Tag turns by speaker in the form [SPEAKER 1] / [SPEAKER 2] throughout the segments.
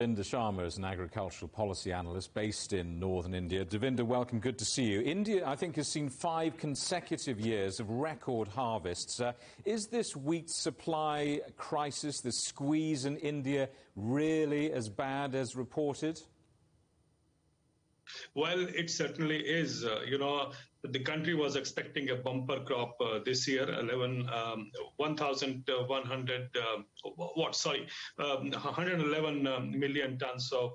[SPEAKER 1] Devinder Sharma is an agricultural policy analyst based in northern India. Devinder, welcome. Good to see you. India, I think, has seen 5 consecutive years of record harvests. Is this wheat supply crisis, the squeeze in India, really as bad as reported?
[SPEAKER 2] Well, it certainly is. The country was expecting a bumper crop this year, 111 million tons of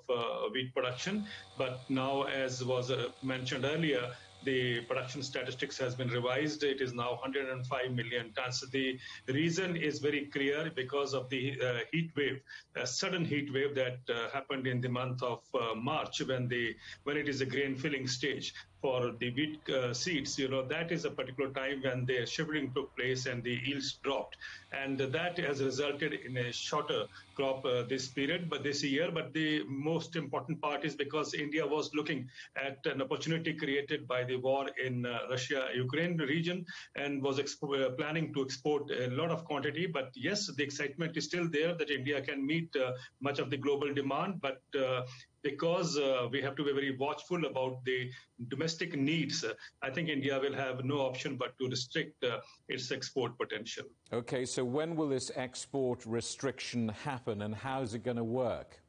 [SPEAKER 2] wheat production. But now, as was mentioned earlier, the production statistics has been revised. It is now 105 million tons. The reason is very clear because of the heat wave, a sudden heat wave that happened in the month of March when it is a grain filling stage for the wheat seeds. That is a particular time when the shivering took place and the yields dropped. And that has resulted in a shorter crop this period, but this year. But the most important part is because India was looking at an opportunity created by the war in Russia-Ukraine region and was planning to export a lot of quantity. But yes, the excitement is still there that India can meet much of the global demand, but because we have to be very watchful about the domestic needs, I think India will have no option but to restrict its export potential.
[SPEAKER 1] Okay, so when will this export restriction happen and how is it going to work?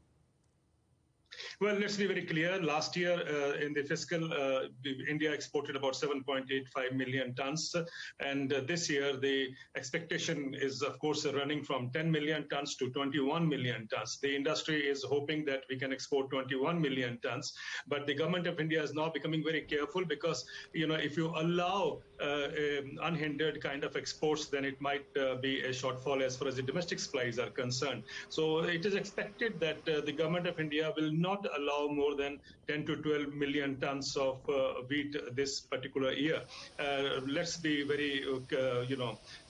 [SPEAKER 2] Well, let's be very clear. Last year, in the fiscal, India exported about 7.85 million tons. And this year, the expectation is, of course, running from 10 million tons to 21 million tons. The industry is hoping that we can export 21 million tons. But the government of India is now becoming very careful because, if you allow unhindered kind of exports, then it might be a shortfall as far as the domestic supplies are concerned. So it is expected that the government of India will not allow more than 10 to 12 million tons of wheat this particular year. Let's be very,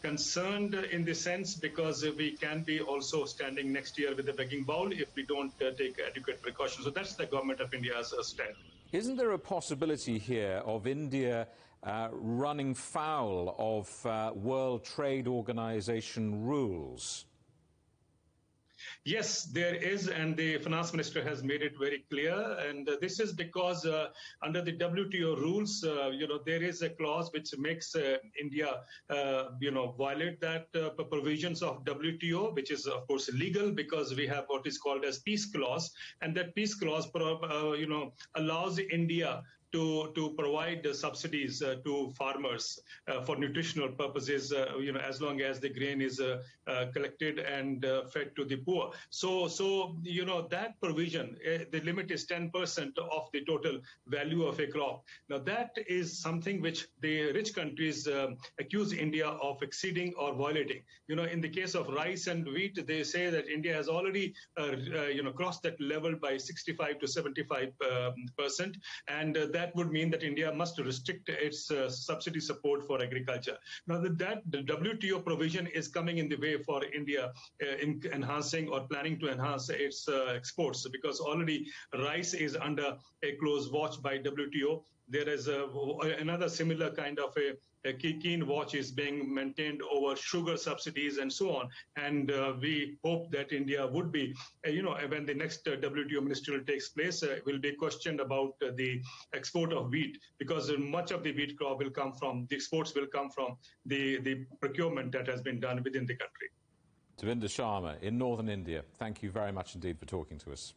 [SPEAKER 2] concerned in this sense because we can be also standing next year with a begging bowl if we don't take adequate precautions. So that's the government of India's stand.
[SPEAKER 1] Isn't there a possibility here of India running foul of World Trade Organization rules?
[SPEAKER 2] Yes, there is, and the finance minister has made it very clear. And this is because under the WTO rules, there is a clause which makes India, violate that provisions of WTO, which is, of course, illegal because we have what is called as peace clause. And that peace clause, allows India to provide subsidies to farmers for nutritional purposes, as long as the grain is collected and fed to the poor. So that provision, the limit is 10% of the total value of a crop. Now, that is something which the rich countries accuse India of exceeding or violating. In the case of rice and wheat, they say that India has already, crossed that level by 65 to 75%, and that would mean that India must restrict its subsidy support for agriculture. Now, the WTO provision is coming in the way for India in enhancing or planning to enhance its exports because already rice is under a close watch by WTO. There is another similar kind of a keen watch is being maintained over sugar subsidies and so on. And we hope that India would be, when the next WTO ministerial takes place, will be questioned about the export of wheat because much of the wheat crop will come from, the exports will come from the procurement that has been done within the country.
[SPEAKER 1] Devinder Sharma in northern India, thank you very much indeed for talking to us.